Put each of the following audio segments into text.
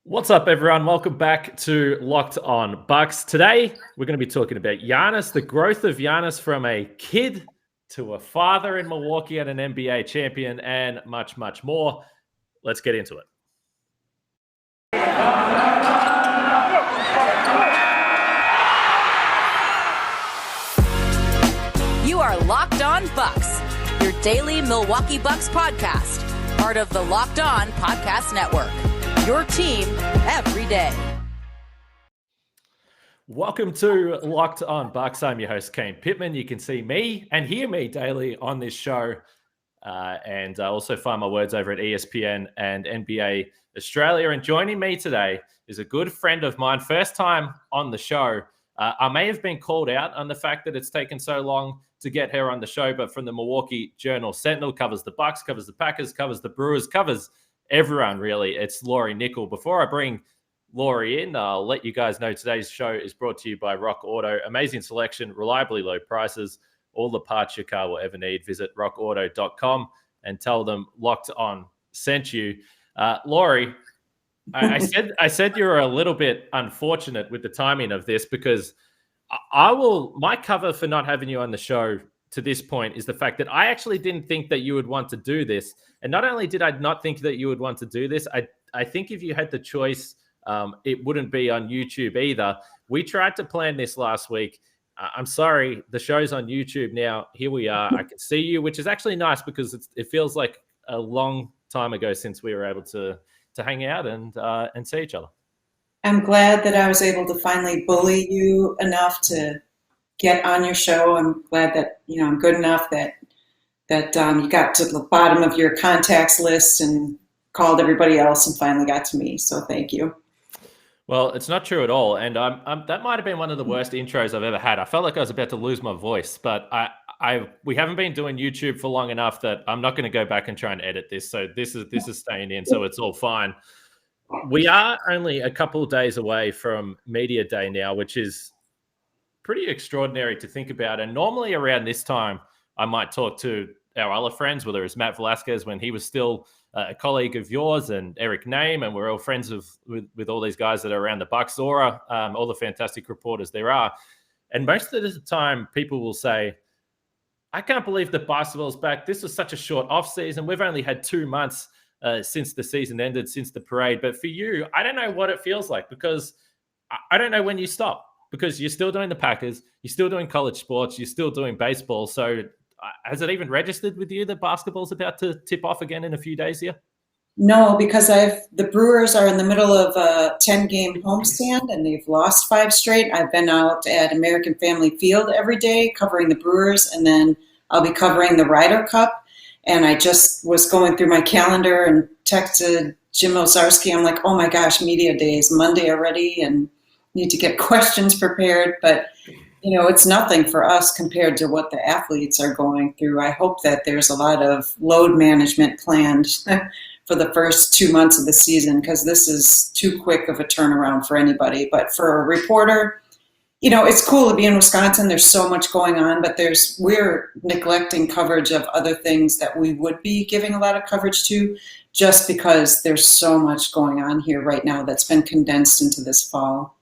What's up, everyone? Welcome back to Locked On Bucks. Today, we're going to be talking about Giannis, the growth of Giannis from a kid to a father in Milwaukee and an NBA champion, and much, much more. Let's get into it. You are Locked On Bucks, your daily Milwaukee Bucks podcast, part of the Locked On Podcast Network. Your team every day. Welcome to Locked On Bucks. I'm your host, Kane Pittman. You can see me and hear me daily on this show. And also find my words over at ESPN and NBA Australia. And joining me today is a good friend of mine, first time on the show. I may have been called out on the fact that it's taken so long to get her on the show, but from the Milwaukee Journal Sentinel, covers the Bucks, covers the Packers, covers the Brewers, covers everyone, really. It's Laurie Nickel. Before I bring Laurie in, I'll let you guys know today's show is brought to you by Rock Auto. Amazing selection, reliably low prices, all the parts your car will ever need. Visit rockauto.com and tell them Locked On sent you. Laurie, I said you were a little bit unfortunate with the timing of this because my cover for not having you on the show to this point is the fact that I actually didn't think that you would want to do this. And not only did I not think that you would want to do this, I think if you had the choice, it wouldn't be on YouTube either. We tried to plan this last week. I'm sorry, the show's on YouTube now. Here we are. I can see you, which is actually nice because it feels like a long time ago since we were able to hang out and see each other. I'm glad that I was able to finally bully you enough to get on your show. I'm glad that I'm good enough that you got to the bottom of your contacts list and called everybody else and finally got to me. So thank you. Well, it's not true at all, and that might have been one of the worst intros I've ever had. I felt like I was about to lose my voice, but we haven't been doing YouTube for long enough that I'm not going to go back and try and edit this. So this is staying in, so it's all fine. We are only a couple of days away from Media Day now, which is pretty extraordinary to think about. And normally around this time, I might talk to our other friends, whether it's Matt Velasquez when he was still a colleague of yours, and Eric Name, and we're all friends with all these guys that are around the Bucks, Zora, all the fantastic reporters there are. And most of the time, people will say, I can't believe that basketball's back. This was such a short off season. We've only had 2 months since the season ended, since the parade. But for you, I don't know what it feels like because I don't know when you stop. Because you're still doing the Packers, you're still doing college sports, you're still doing baseball. So has it even registered with you that basketball's about to tip off again in a few days here? No, because the Brewers are in the middle of a 10-game homestand and they've lost 5 straight. I've been out at American Family Field every day covering the Brewers, and then I'll be covering the Ryder Cup. And I just was going through my calendar and texted Jim Owczarski. I'm like, oh my gosh, Media Day is Monday already, and need to get questions prepared, but it's nothing for us compared to what the athletes are going through. I hope that there's a lot of load management planned for the first 2 months of the season, because this is too quick of a turnaround for anybody. But for a reporter, it's cool to be in Wisconsin. There's so much going on, but we're neglecting coverage of other things that we would be giving a lot of coverage to, just because there's so much going on here right now that's been condensed into this fall.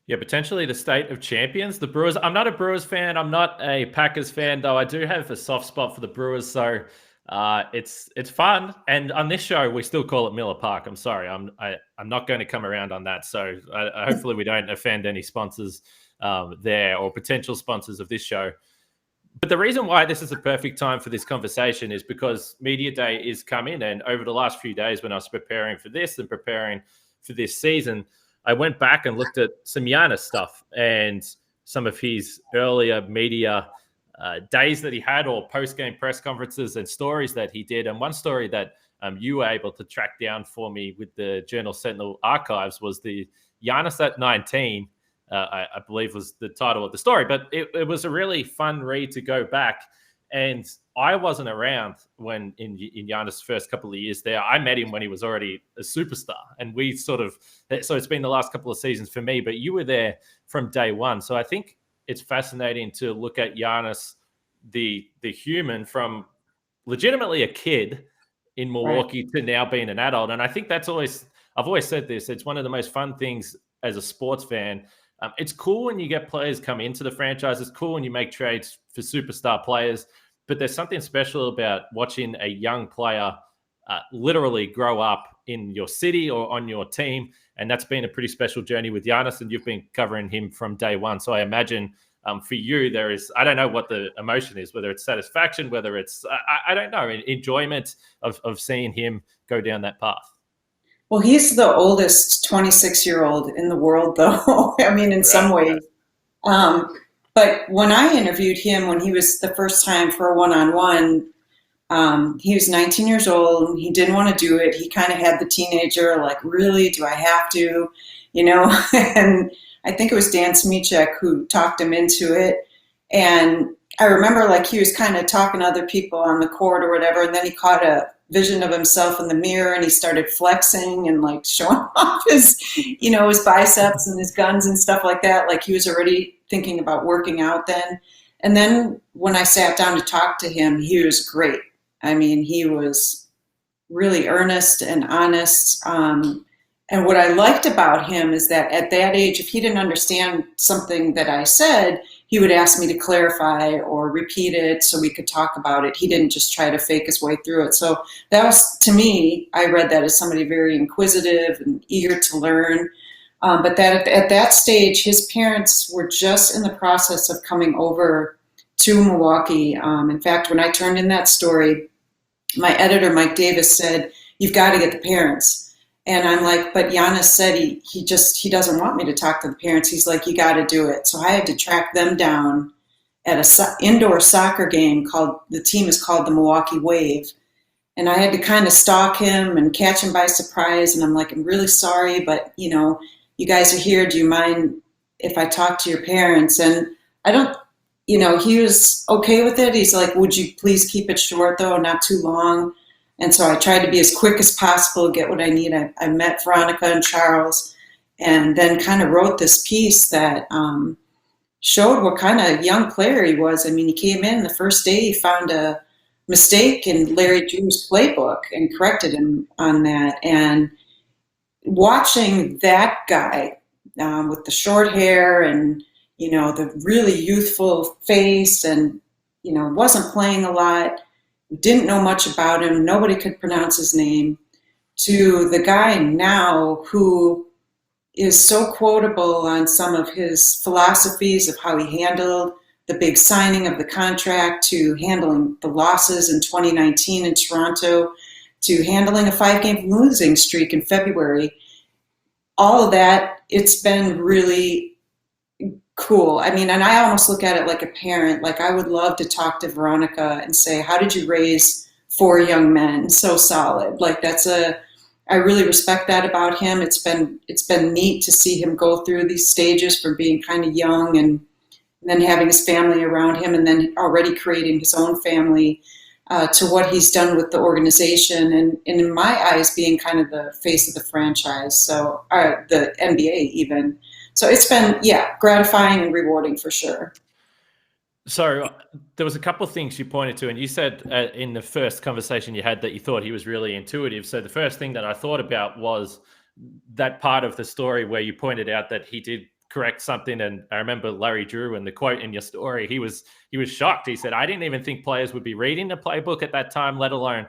Yeah, potentially the state of champions, the Brewers. I'm not a Brewers fan. I'm not a Packers fan, though I do have a soft spot for the Brewers. So it's fun. And on this show, we still call it Miller Park. I'm sorry. I'm not going to come around on that. So hopefully we don't offend any sponsors there or potential sponsors of this show. But the reason why this is a perfect time for this conversation is because Media Day is coming. And over the last few days when I was preparing for this and preparing for this season, I went back and looked at some Giannis stuff and some of his earlier media days that he had, or post-game press conferences and stories that he did. And one story that you were able to track down for me with the Journal Sentinel archives was the Giannis at 19, I believe was the title of the story. But it was a really fun read to go back. And I wasn't around when in Giannis' first couple of years there. I met him when he was already a superstar. And so it's been the last couple of seasons for me, but you were there from day one. So I think it's fascinating to look at Giannis, the human, from legitimately a kid in Milwaukee to now being an adult. And I think that's always, I've always said this, it's one of the most fun things as a sports fan. It's cool when you get players come into the franchise. It's cool when you make trades for superstar players, but there's something special about watching a young player literally grow up in your city or on your team. And that's been a pretty special journey with Giannis, and you've been covering him from day one. So I imagine for you, there is, I don't know what the emotion is, whether it's satisfaction, whether it's, I don't know, enjoyment of seeing him go down that path. Well, he's the oldest 26-year-old in the world, though. I mean, in some ways. But when I interviewed him, when he was the first time for a one-on-one, he was 19 years old. He didn't want to do it. He kind of had the teenager, like, really, do I have to? And I think it was Dan Smichek who talked him into it. And I remember, like, he was kind of talking to other people on the court or whatever, and then he caught a vision of himself in the mirror, and he started flexing and, like, showing off his, his biceps and his guns and stuff like that. Like, he was already thinking about working out then. And then when I sat down to talk to him, he was great. I mean, he was really earnest and honest. And what I liked about him is that at that age, if he didn't understand something that I said, he would ask me to clarify or repeat it so we could talk about it. He didn't just try to fake his way through it. So that was, to me, I read that as somebody very inquisitive and eager to learn. But that at that stage, his parents were just in the process of coming over to Milwaukee. In fact, when I turned in that story, my editor, Mike Davis, said, "You've got to get the parents." And I'm like, but Giannis said he doesn't want me to talk to the parents. He's like, you got to do it. So I had to track them down at a indoor soccer game the team is called the Milwaukee Wave. And I had to kind of stalk him and catch him by surprise. And I'm like, I'm really sorry, but you guys are here. Do you mind if I talk to your parents? And I don't, he was okay with it. He's like, would you please keep it short though, not too long? And so I tried to be as quick as possible, get what I need. I met Veronica and Charles, and then kind of wrote this piece that showed what kind of young player he was. I mean, he came in the first day, he found a mistake in Larry Drew's playbook and corrected him on that. And watching that guy with the short hair and, the really youthful face and, wasn't playing a lot, didn't know much about him, nobody could pronounce his name, to the guy now who is so quotable on some of his philosophies of how he handled the big signing of the contract, to handling the losses in 2019 in Toronto, to handling a 5-game losing streak in February. All of that, it's been really cool. I mean, and I almost look at it like a parent. Like, I would love to talk to Veronica and say, how did you raise 4 young men so solid? Like, I really respect that about him. It's been neat to see him go through these stages from being kind of young and then having his family around him and then already creating his own family, to what he's done with the organization and in my eyes being kind of the face of the franchise. So the NBA even. So it's been, gratifying and rewarding for sure. So there was a couple of things you pointed to, and you said in the first conversation you had that you thought he was really intuitive. So the first thing that I thought about was that part of the story where you pointed out that he did correct something. And I remember Larry Drew and the quote in your story, he was shocked. He said, I didn't even think players would be reading the playbook at that time, let alone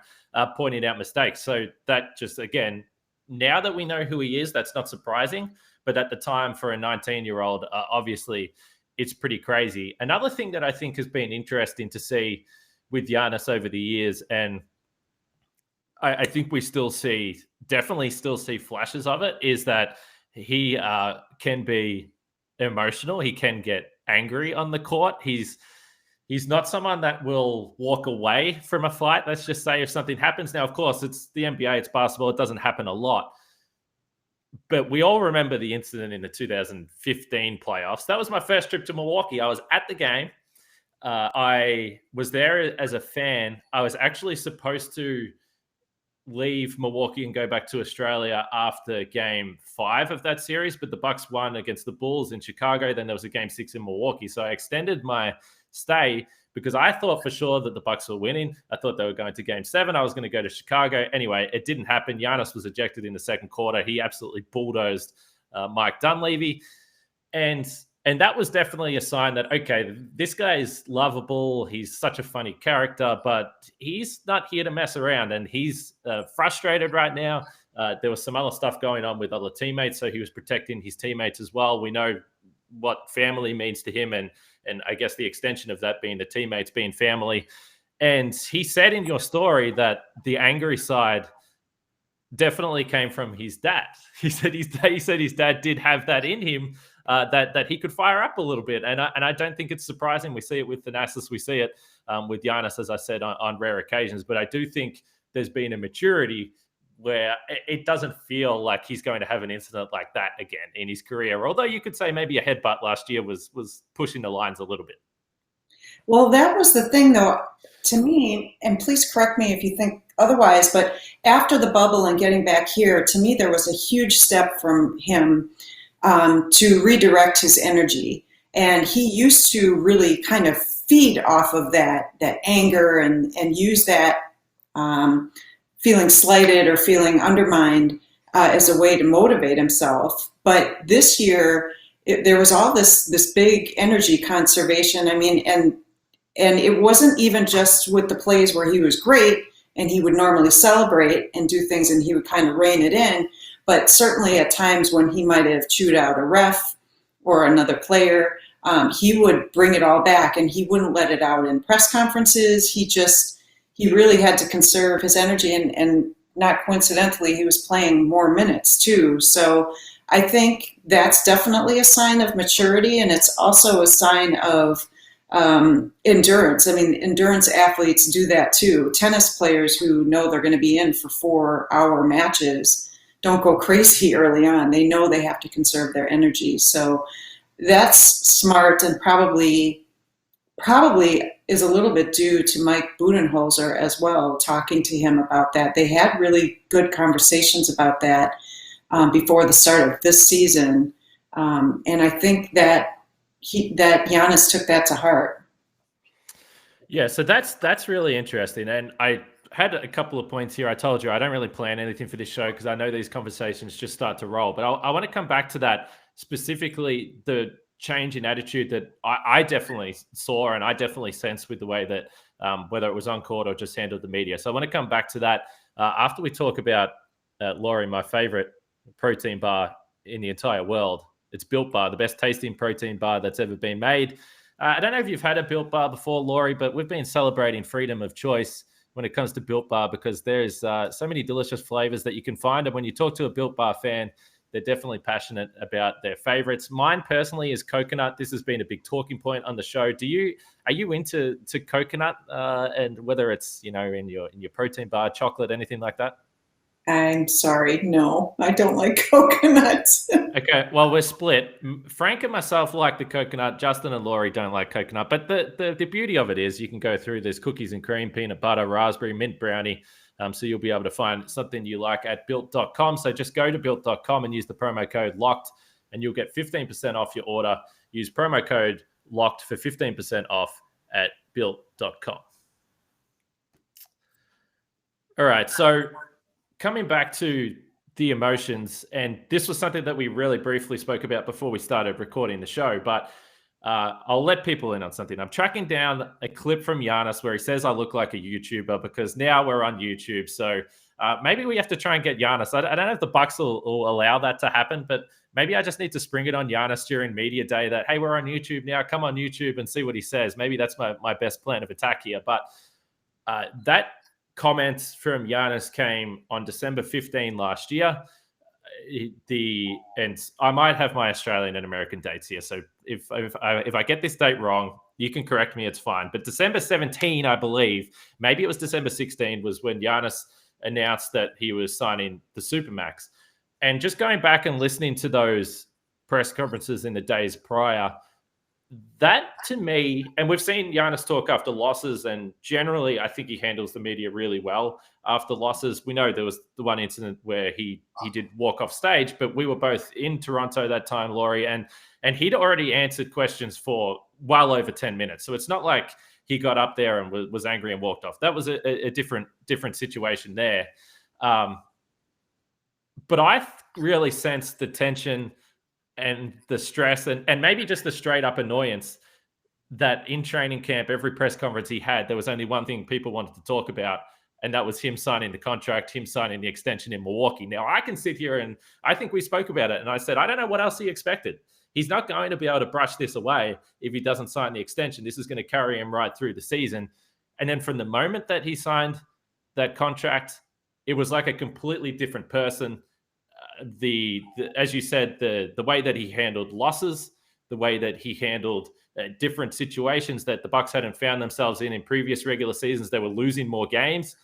pointing out mistakes. So that just, again, now that we know who he is, that's not surprising. But at the time, for a 19-year-old, obviously, it's pretty crazy. Another thing that I think has been interesting to see with Giannis over the years, and I think we definitely still see flashes of it, is that he can be emotional. He can get angry on the court. He's not someone that will walk away from a fight. Let's just say if something happens. Now, of course, it's the NBA, it's basketball. It doesn't happen a lot. But we all remember the incident in the 2015 playoffs. That was my first trip to Milwaukee. I was at the game. I was there as a fan. I was actually supposed to leave Milwaukee and go back to Australia after game 5 of that series, but the Bucks won against the Bulls in Chicago. Then there was a game 6 in Milwaukee. So I extended my stay, because I thought for sure that the Bucks were winning. I thought they were going to Game 7. I was going to go to Chicago. Anyway, it didn't happen. Giannis was ejected in the second quarter. He absolutely bulldozed Mike Dunleavy. And that was definitely a sign that, okay, this guy is lovable. He's such a funny character, but he's not here to mess around. And he's frustrated right now. There was some other stuff going on with other teammates, so he was protecting his teammates as well. We know what family means to him, and I guess the extension of that being the teammates being family. And he said in your story that the angry side definitely came from his dad. He said his dad did have that in him, that he could fire up a little bit. And I don't think it's surprising. We see it with Thanasis. We see it with Giannis, as I said, on rare occasions. But I do think there's been a maturity where it doesn't feel like he's going to have an incident like that again in his career. Although you could say maybe a headbutt last year was pushing the lines a little bit. Well, that was the thing, though, to me, and please correct me if you think otherwise, but after the bubble and getting back here, to me, there was a huge step from him to redirect his energy. And he used to really kind of feed off of that anger and use that feeling slighted or feeling undermined as a way to motivate himself. But this year, there was all this big energy conservation. I mean, and it wasn't even just with the plays where he was great and he would normally celebrate and do things and he would kind of rein it in, but certainly at times when he might have chewed out a ref or another player, he would bring it all back and he wouldn't let it out in press conferences. He really had to conserve his energy, and not coincidentally, he was playing more minutes too. So I think that's definitely a sign of maturity, and it's also a sign of endurance. I mean, endurance athletes do that too. Tennis players who know they're going to be in for 4-hour matches don't go crazy early on. They know they have to conserve their energy. So that's smart, and probably is a little bit due to Mike Budenholzer as well, talking to him about that. They had really good conversations about that before the start of this season. And I think that Giannis took that to heart. Yeah, so that's really interesting. And I had a couple of points here. I told you I don't really plan anything for this show because I know these conversations just start to roll. But I want to come back to that, specifically the change in attitude that I definitely saw and I definitely sensed with the way that whether it was on court or just handled the media. So I want to come back to that after we talk about, Laurie, my favorite protein bar in the entire world. It's Built Bar, the best tasting protein bar that's ever been made. I don't know if you've had a Built Bar before, Laurie, but we've been celebrating freedom of choice when it comes to Built Bar because there's so many delicious flavors that you can find. And when you talk to a Built Bar fan, they're definitely passionate about their favorites. Mine personally is coconut. This has been a big talking point on the show. Are you into coconut and whether it's, in your protein bar, chocolate, anything like that? I'm sorry. No, I don't like coconut. Okay, well, we're split. Frank and myself like the coconut. Justin and Laurie don't like coconut. But the beauty of it is you can go through this cookies and cream, peanut butter, raspberry, mint brownie. So you'll be able to find something you like at built.com. So just go to built.com and use the promo code LOCKED and you'll get 15% off your order. Use promo code LOCKED for 15% off at built.com. All right, so coming back to the emotions, and this was something that we really briefly spoke about before we started recording the show, but I'll let people in on something. I'm tracking down a clip from Giannis where he says I look like a YouTuber because now we're on YouTube. So maybe we have to try and get Giannis. I don't know if the Bucks will allow that to happen, but maybe I just need to spring it on Giannis during media day that, hey, we're on YouTube now. Come on YouTube and see what he says. Maybe that's my best plan of attack here. But that comment from Giannis came on December 15 last year. And I might have my Australian and American dates here. So if I get this date wrong, you can correct me. It's fine. But December 17, I believe, maybe it was December 16, was when Giannis announced that he was signing the Supermax. And just going back and listening to those press conferences in the days prior, that to me, and we've seen Giannis talk after losses, and generally I think he handles the media really well after losses. We know there was the one incident where he did walk off stage, but we were both in Toronto that time, Laurie, and he'd already answered questions for well over 10 minutes. So it's not like he got up there and was angry and walked off. That was a different situation there. But I really sensed the tension and the stress and maybe just the straight up annoyance that in training camp, every press conference he had, there was only one thing people wanted to talk about, and that was him signing the contract, him signing the extension in Milwaukee. Now, I can sit here and I think we spoke about it, and I said, I don't know what else he expected. He's not going to be able to brush this away if he doesn't sign the extension. This is going to carry him right through the season. And then from the moment that he signed that contract, it was like a completely different person. As you said, the way that he handled losses, the way that he handled different situations that the Bucks hadn't found themselves in previous regular seasons. They were losing more games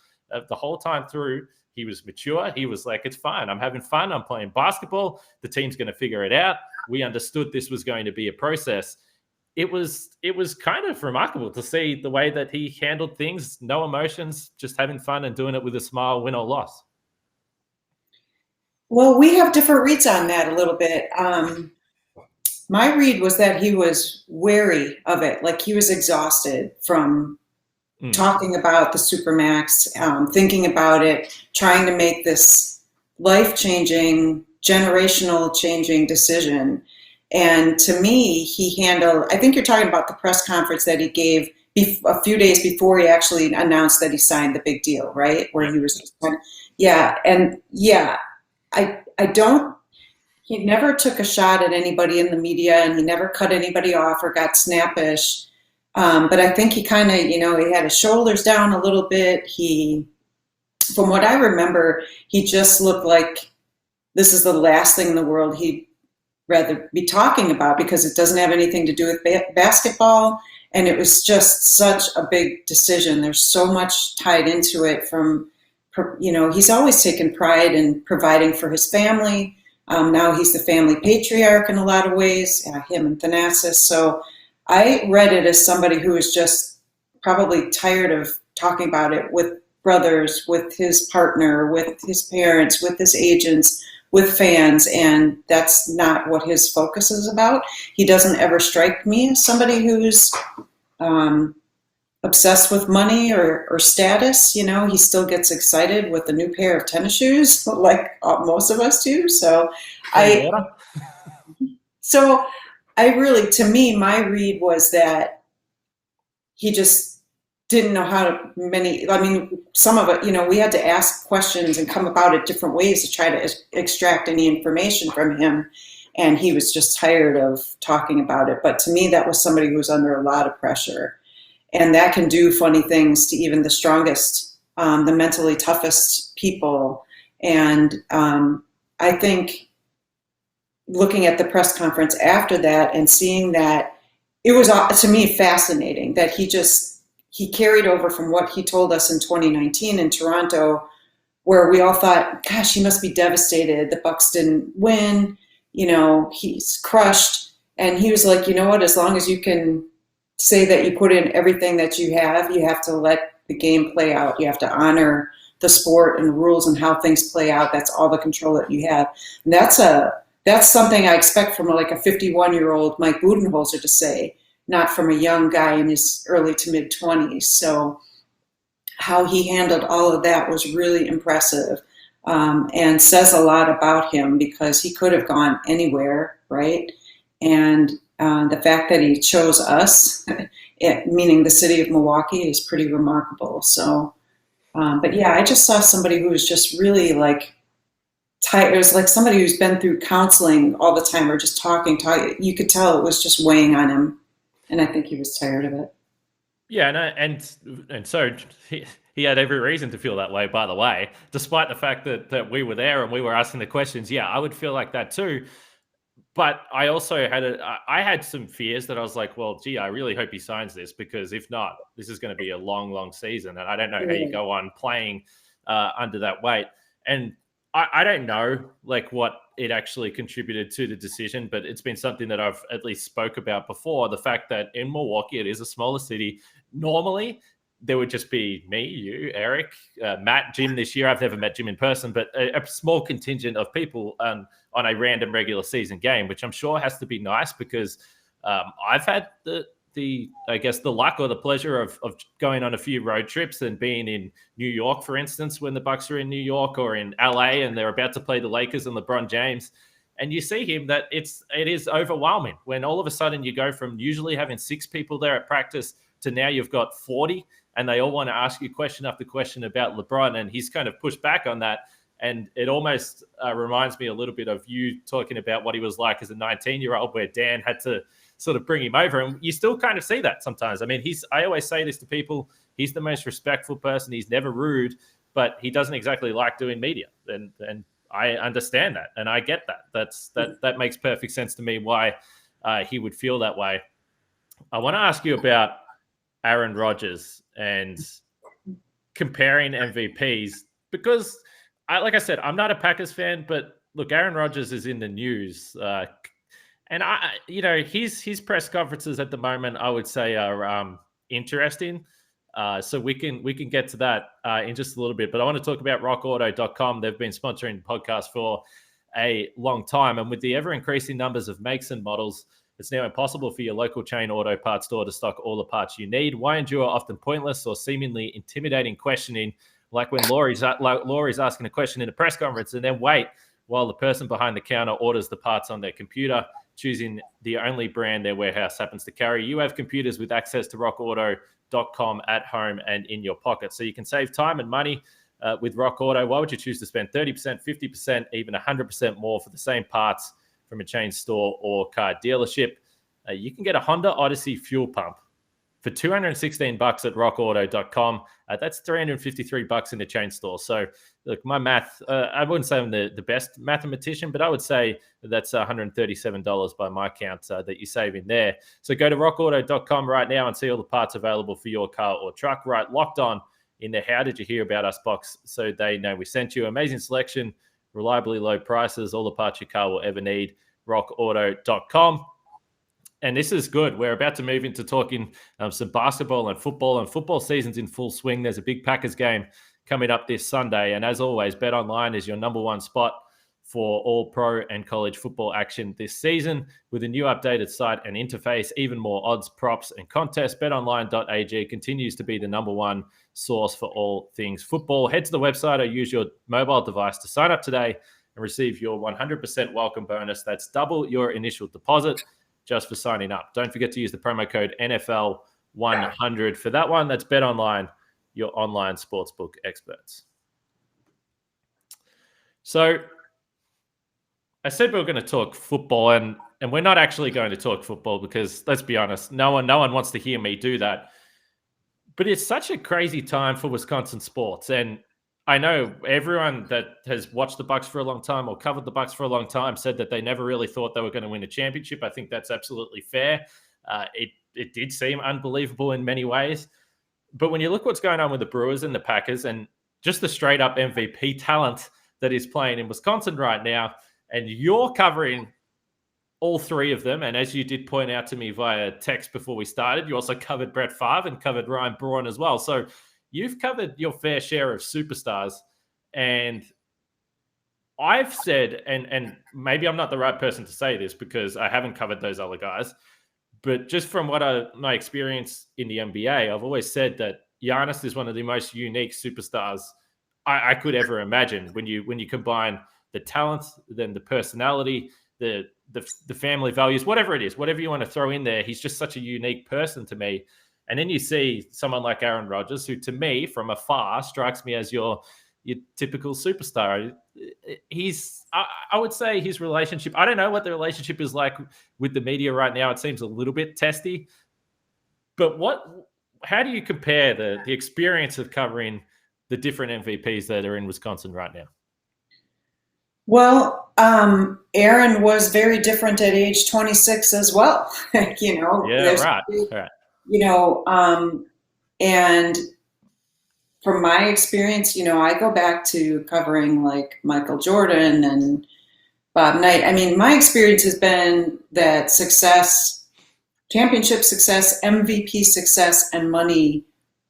the whole time through. He was mature. He was like, it's fine. I'm having fun. I'm playing basketball. The team's going to figure it out. We understood this was going to be a process. It was kind of remarkable to see the way that he handled things. No emotions, just having fun and doing it with a smile, win or loss. Well, we have different reads on that a little bit. My read was that he was wary of it. Like he was exhausted from talking about the Supermax, thinking about it, trying to make this life-changing, generational changing decision. And to me, he handled, I think you're talking about the press conference that he gave a few days before he actually announced that he signed the big deal, right? Where he was just he never took a shot at anybody in the media, and he never cut anybody off or got snappish. But I think he kind of, he had his shoulders down a little bit. From what I remember, he just looked like this is the last thing in the world he'd rather be talking about, because it doesn't have anything to do with basketball. And it was just such a big decision. There's so much tied into it he's always taken pride in providing for his family. Now he's the family patriarch in a lot of ways, him and Thanasis. So I read it as somebody who is just probably tired of talking about it with brothers, with his partner, with his parents, with his agents, with fans, and that's not what his focus is about. He doesn't ever strike me as somebody who's obsessed with money or status. He still gets excited with a new pair of tennis shoes, like most of us do. So to me, my read was that he just didn't know some of it, we had to ask questions and come about it different ways to try to extract any information from him. And he was just tired of talking about it. But to me, that was somebody who was under a lot of pressure. And that can do funny things to even the strongest, the mentally toughest people. And I think looking at the press conference after that and seeing that, it was, to me, fascinating that he carried over from what he told us in 2019 in Toronto, where we all thought, gosh, he must be devastated. The Bucks didn't win. He's crushed. And he was like, you know what, as long as you can say that you put in everything that you have to let the game play out. You have to honor the sport and the rules and how things play out. That's all the control that you have. And that's something I expect from like a 51-year-old Mike Budenholzer to say, not from a young guy in his early to mid 20s. So how he handled all of that was really impressive, and says a lot about him, because he could have gone anywhere, right? And the fact that he chose us, meaning the city of Milwaukee, is pretty remarkable. So, but yeah, I just saw somebody who was just really like tired. It was like somebody who's been through counseling all the time, or just talking. You could tell it was just weighing on him. And I think he was tired of it. Yeah, and so he had every reason to feel that way, by the way, despite the fact that we were there and we were asking the questions. Yeah, I would feel like that too. But I also had some fears that I was like, well, gee, I really hope he signs this, because if not, this is going to be a long, long season. And I don't know how you go on playing under that weight. And I don't know like what it actually contributed to the decision, but it's been something that I've at least spoke about before. The fact that in Milwaukee, it is a smaller city. Normally, there would just be me, you, Eric, Matt, Jim this year. I've never met Jim in person, but a small contingent of people on a random regular season game, which I'm sure has to be nice, because I've had the I guess the luck or the pleasure of going on a few road trips and being in New York, for instance, when the Bucks are in New York, or in LA and they're about to play the Lakers and LeBron James. And you see him that it is overwhelming when all of a sudden you go from usually having 6 people there at practice to now you've got 40, and they all want to ask you question after question about LeBron, and he's kind of pushed back on that. And it almost reminds me a little bit of you talking about what he was like as a 19-year-old, where Dan had to sort of bring him over. And you still kind of see that sometimes. I mean, I always say this to people, he's the most respectful person. He's never rude, but he doesn't exactly like doing media. And I understand that, and I get that. That makes perfect sense to me why he would feel that way. I want to ask you about Aaron Rodgers and comparing MVPs, because like I said, I'm not a Packers fan, but look, Aaron Rodgers is in the news. And his press conferences at the moment, I would say, are interesting. So we can get to that in just a little bit. But I want to talk about rockauto.com. They've been sponsoring the podcast for a long time. And with the ever-increasing numbers of makes and models, it's now impossible for your local chain auto parts store to stock all the parts you need. Why endure often pointless or seemingly intimidating questioning, like when Laurie's asking a question in a press conference, and then wait while the person behind the counter orders the parts on their computer, choosing the only brand their warehouse happens to carry? You have computers with access to rockauto.com at home and in your pocket. So you can save time and money with Rock Auto. Why would you choose to spend 30%, 50%, even 100% more for the same parts from a chain store or car dealership? You can get a Honda Odyssey fuel pump for $216 at rockauto.com. That's $353 in the chain store. So look, my math, I wouldn't say I'm the best mathematician, but I would say that's $137 by my count that you save in there. So go to rockauto.com right now and see all the parts available for your car or truck. Right, Locked On in the How Did You Hear About Us box, so they know we sent you. Amazing selection, reliably low prices, all the parts your car will ever need. rockauto.com. And this is good. We're about to move into talking some basketball and football season's in full swing. There's a big Packers game coming up this Sunday. And as always, BetOnline is your number one spot for all pro and college football action this season. With a new updated site and interface, even more odds, props, and contests, betonline.ag continues to be the number one source for all things football. Head to the website or use your mobile device to sign up today and receive your 100% welcome bonus. That's double your initial deposit just for signing up. Don't forget to use the promo code NFL100 for that one. That's BetOnline, your online sportsbook experts. So I said we were going to talk football, and we're not actually going to talk football because, let's be honest, no one wants to hear me do that. But it's such a crazy time for Wisconsin sports, and I know everyone that has watched the Bucks for a long time or covered the Bucks for a long time said that they never really thought they were going to win a championship. I think that's absolutely fair. It did seem unbelievable in many ways. But when you look what's going on with the Brewers and the Packers and just the straight up MVP talent that is playing in Wisconsin right now, and you're covering all three of them, and as you did point out to me via text before we started, you also covered Brett Favre and covered Ryan Braun as well. So you've covered your fair share of superstars. And I've said, and maybe I'm not the right person to say this because I haven't covered those other guys, but just from my experience in the NBA, I've always said that Giannis is one of the most unique superstars I could ever imagine. When you combine the talent, then the personality, the family values, whatever it is, whatever you want to throw in there, he's just such a unique person to me. And then you see someone like Aaron Rodgers, who to me from afar strikes me as your typical superstar. I would say his relationship, I don't know what the relationship is like with the media right now. It seems a little bit testy. But how do you compare the experience of covering the different MVPs that are in Wisconsin right now? Well, Aaron was very different at age 26 as well. Yeah, right. And from my experience, I go back to covering like Michael Jordan and Bob Knight. I mean, my experience has been that success, championship success, MVP success, and money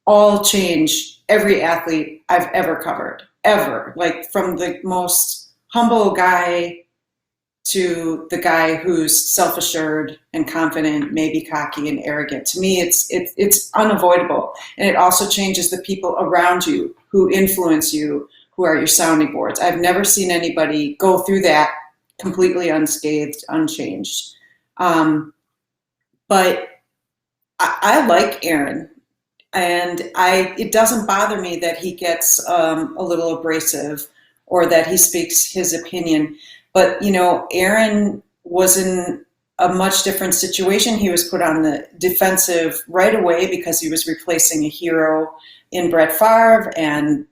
all change every athlete I've ever covered, ever. Like from the most humble guy to the guy who's self-assured and confident, maybe cocky and arrogant. To me, it's unavoidable. And it also changes the people around you who influence you, who are your sounding boards. I've never seen anybody go through that completely unscathed, unchanged. But I like Aaron, and it doesn't bother me that he gets a little abrasive or that he speaks his opinion. But, Aaron was in a much different situation. He was put on the defensive right away because he was replacing a hero in Brett Favre, and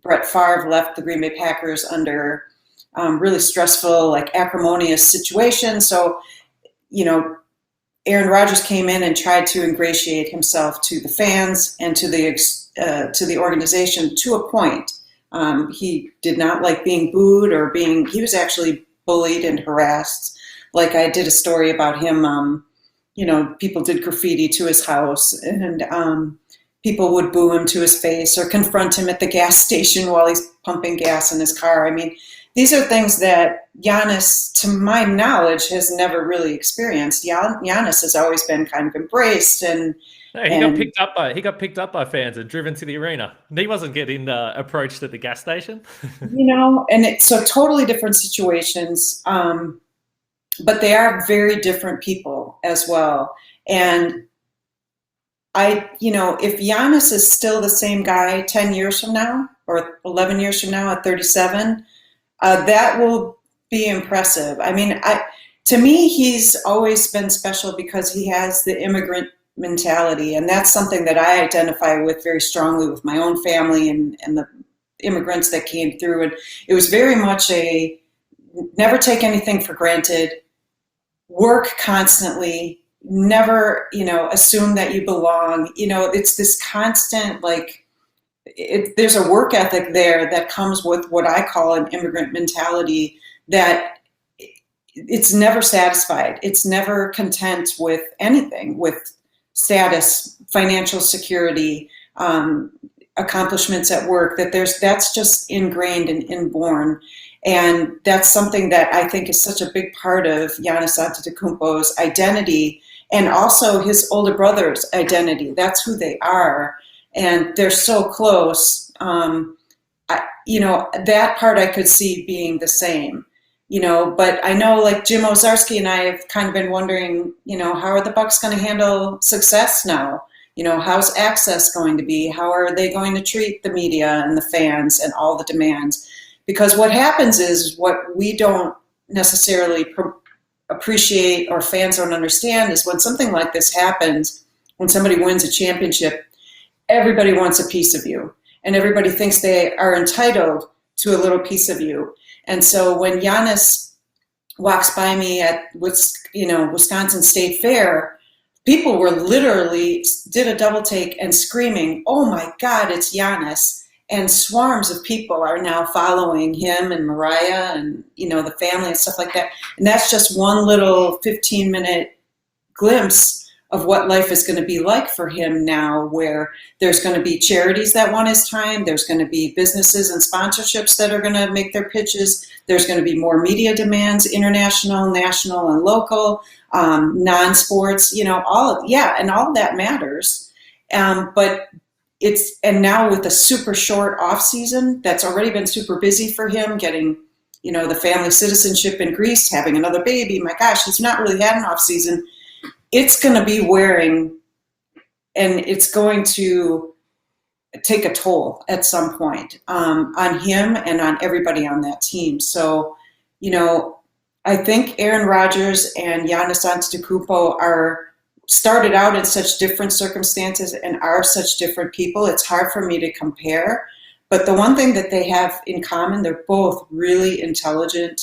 Brett Favre left the Green Bay Packers under really stressful, acrimonious situation. So, Aaron Rodgers came in and tried to ingratiate himself to the fans and to the organization to a point. He did not like being booed he was actually bullied and harassed. Like, I did a story about him, people did graffiti to his house, and people would boo him to his face or confront him at the gas station while he's pumping gas in his car. I mean, these are things that Giannis, to my knowledge, has never really experienced. Giannis has always been kind of embraced and he got picked up by fans and driven to the arena. He wasn't getting approached at the gas station. And it's so totally different situations, but they are very different people as well. And if Giannis is still the same guy 10 years from now or 11 years from now at 37, that will be impressive. I mean, to me, he's always been special because he has the immigrant mentality, and that's something that I identify with very strongly with my own family and the immigrants that came through. And it was very much a never take anything for granted, work constantly, never, assume that you belong. It's this constant, there's a work ethic there that comes with what I call an immigrant mentality, that it's never satisfied. It's never content with anything, with status, financial security, accomplishments at work, that's just ingrained and inborn. And that's something that I think is such a big part of Giannis Antetokounmpo's identity, and also his older brother's identity. That's who they are. And they're so close. That part I could see being the same. But I know, Jim Ozarski and I have kind of been wondering, how are the Bucks going to handle success now? How's access going to be? How are they going to treat the media and the fans and all the demands? Because what happens is, what we don't necessarily appreciate or fans don't understand is, when something like this happens, when somebody wins a championship, everybody wants a piece of you, and everybody thinks they are entitled to a little piece of you. And so when Giannis walks by me at Wisconsin State Fair, people were literally did a double take and screaming, "Oh my God, it's Giannis!" And swarms of people are now following him and Mariah and the family and stuff like that. And that's just one little 15-minute glimpse of what life is going to be like for him now, where there's going to be charities that want his time. There's going to be businesses and sponsorships that are going to make their pitches. There's going to be more media demands, international, national, and local, non-sports, and all of that matters. But and now with a super short off season that's already been super busy for him, getting, the family citizenship in Greece, having another baby. My gosh, he's not really had an off season. It's going to be wearing, and it's going to take a toll at some point on him and on everybody on that team. So, I think Aaron Rodgers and Giannis Antetokounmpo started out in such different circumstances and are such different people. It's hard for me to compare. But the one thing that they have in common, they're both really intelligent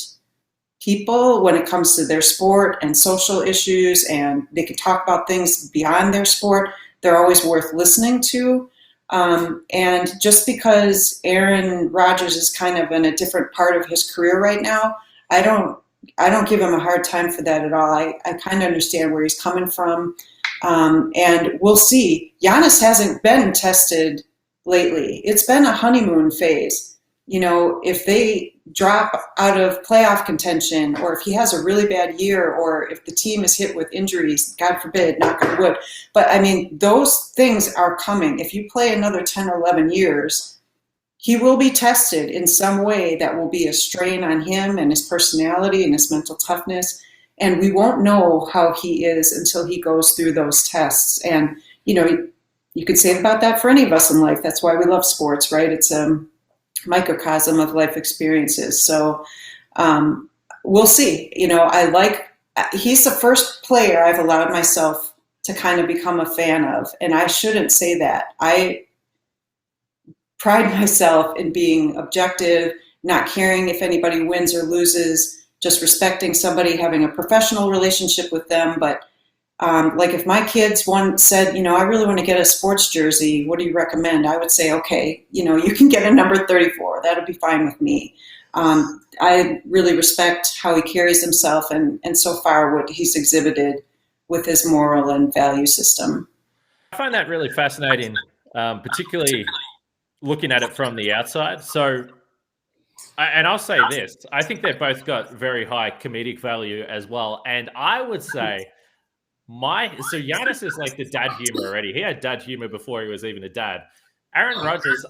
people when it comes to their sport and social issues, and they can talk about things beyond their sport. They're always worth listening to. And just because Aaron Rodgers is kind of in a different part of his career right now, I don't give him a hard time for that at all. I kind of understand where he's coming from. And we'll see. Giannis hasn't been tested lately. It's been a honeymoon phase. If they drop out of playoff contention, or if he has a really bad year, or if the team is hit with injuries, God forbid, knock on wood. But I mean, those things are coming. If you play another 10 or 11 years, he will be tested in some way that will be a strain on him and his personality and his mental toughness. And we won't know how he is until he goes through those tests. And, you know, you could say about that for any of us in life. That's why we love sports, right? It's a microcosm of life experiences. So we'll see. You know, he's the first player I've allowed myself to kind of become a fan of. And I shouldn't say that. I pride myself in being objective, not caring if anybody wins or loses, just respecting somebody, having a professional relationship with them. But like if my kids said, you know, I really want to get a sports jersey, what do you recommend? I would say, okay, you know, you can get a number 34. That'll be fine with me. I really respect how he carries himself and so far what he's exhibited with his moral and value system. I find that really fascinating, particularly looking at it from the outside. So, and I'll say this, I think they've both got very high comedic value as well. And I would say so Giannis is like the dad humor already. He had dad humor before he was even a dad. Aaron Rodgers,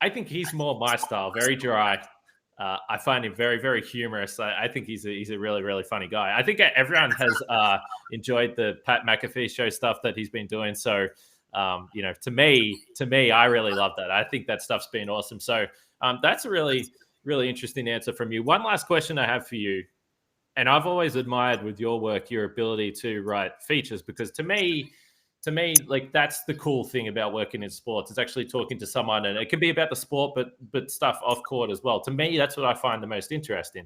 I think he's more my style, very dry. I find him very, very humorous. I think he's a really, really funny guy. I think everyone has enjoyed the Pat McAfee show stuff that he's been doing. So, you know, to me, I really love that. I think that stuff's been awesome. So that's a really, really interesting answer from you. One last question I have for you. And I've always admired with your work, your ability to write features, because to me, like that's the cool thing about working in sports. It's actually talking to someone, and it can be about the sport, but stuff off court as well. To me, that's what I find the most interesting.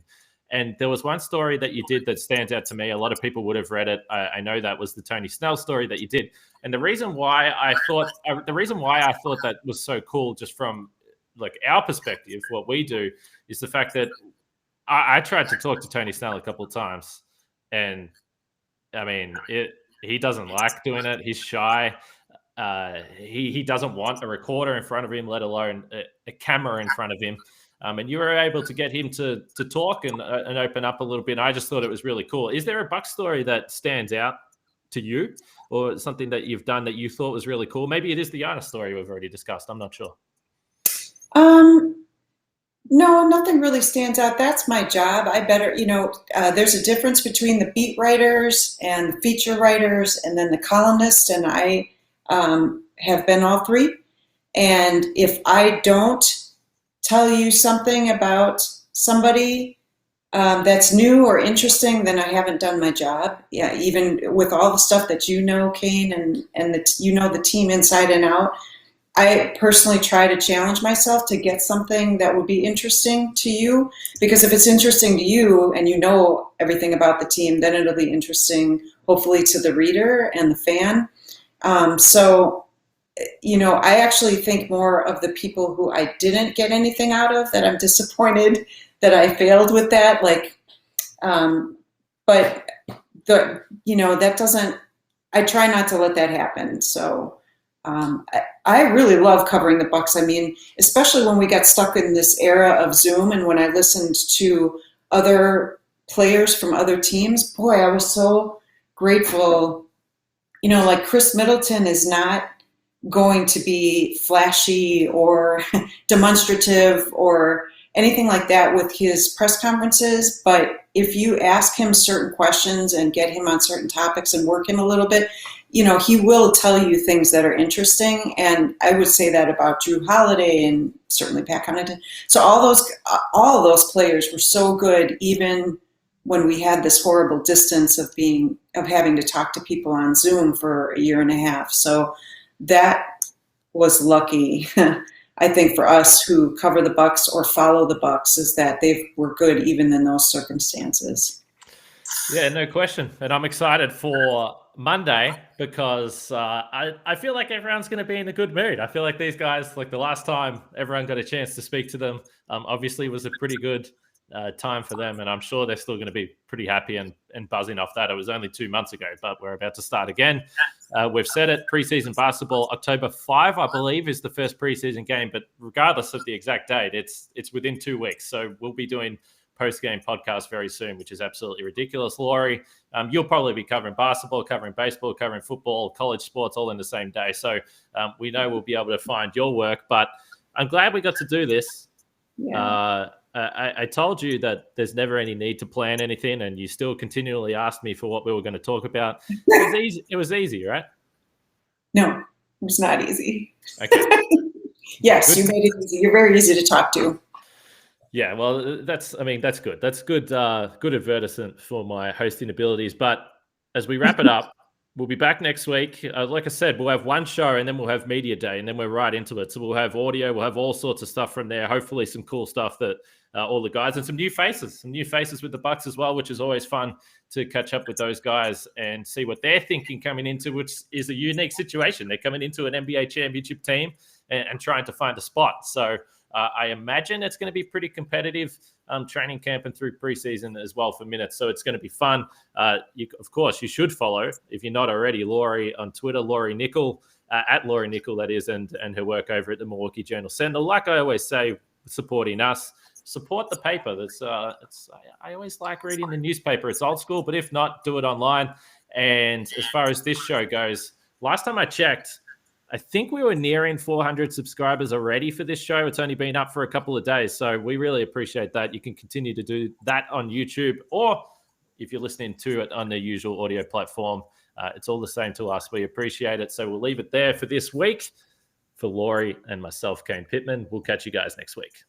And there was one story that you did that stands out to me. A lot of people would have read it. I know that was the Tony Snell story that you did. And the reason why I thought that was so cool, just from like our perspective, what we do, is the fact that I tried to talk to Tony Snell a couple of times, and I mean, he doesn't like doing it. He's shy. He doesn't want a recorder in front of him, let alone a camera in front of him. And you were able to get him to talk and open up a little bit. And I just thought it was really cool. Is there a Bucks story that stands out to you, or something that you've done that you thought was really cool? Maybe it is the Giannis story we've already discussed. I'm not sure. No, nothing really stands out. That's my job. There's a difference between the beat writers and the feature writers and then the columnists, and I have been all three. And if I don't tell you something about somebody that's new or interesting, then I haven't done my job. Yeah, even with all the stuff that you know, Kane, and the team inside and out, I personally try to challenge myself to get something that would be interesting to you, because if it's interesting to you and you know everything about the team, then it'll be interesting, hopefully, to the reader and the fan. I actually think more of the people who I didn't get anything out of, that I'm disappointed that I failed with that. I try not to let that happen. So I really love covering the Bucks. I mean, especially when we got stuck in this era of Zoom, and when I listened to other players from other teams, boy, I was so grateful. You know, like Chris Middleton is not going to be flashy or demonstrative or anything like that with his press conferences. But if you ask him certain questions and get him on certain topics and work him a little bit, you know, he will tell you things that are interesting. And I would say that about Drew Holiday and certainly Pat Connaughton. So all of those players were so good, even when we had this horrible distance of having to talk to people on Zoom for a year and a half. So that was lucky, I think, for us who cover the Bucks or follow the Bucks, is that they were good even in those circumstances. Yeah, no question. And I'm excited for Monday because I feel like everyone's going to be in a good mood. I feel like these guys, like the last time everyone got a chance to speak to them, obviously was a pretty good time for them, and I'm sure they're still going to be pretty happy and buzzing off that. It was only 2 months ago, but we're about to start again. We've said it, preseason basketball, October 5, I believe, is the first preseason game, but regardless of the exact date, it's within 2 weeks. So we'll be doing post-game podcast very soon, which is absolutely ridiculous. Laurie, you'll probably be covering basketball, covering baseball, covering football, college sports, all in the same day. So we know we'll be able to find your work, but I'm glad we got to do this. Yeah. I told you that there's never any need to plan anything, and you still continually asked me for what we were going to talk about. It was easy, right? No, it was not easy. Okay. Yes, you made it easy. You're very easy to talk to. Yeah, well, that's good. That's good. Good advertisement for my hosting abilities. But as we wrap it up, we'll be back next week. Like I said, we'll have one show and then we'll have media day and then we're right into it. So we'll have audio, we'll have all sorts of stuff from there. Hopefully some cool stuff that all the guys and some new faces with the Bucks as well, which is always fun to catch up with those guys and see what they're thinking coming into, which is a unique situation. They're coming into an NBA championship team and trying to find a spot. So I imagine it's going to be pretty competitive training camp and through preseason as well for minutes. So it's going to be fun. Of course, you should follow, if you're not already, Laurie on Twitter, Laurie Nickel, at Laurie Nickel, that is, and her work over at the Milwaukee Journal Sentinel. Like I always say, supporting us, support the paper. I always like reading the newspaper. It's old school, but if not, do it online. And as far as this show goes, last time I checked, I think we were nearing 400 subscribers already for this show. It's only been up for a couple of days, so we really appreciate that. You can continue to do that on YouTube, or if you're listening to it on the usual audio platform, it's all the same to us. We appreciate it, so we'll leave it there for this week. For Laurie and myself, Kane Pittman, we'll catch you guys next week.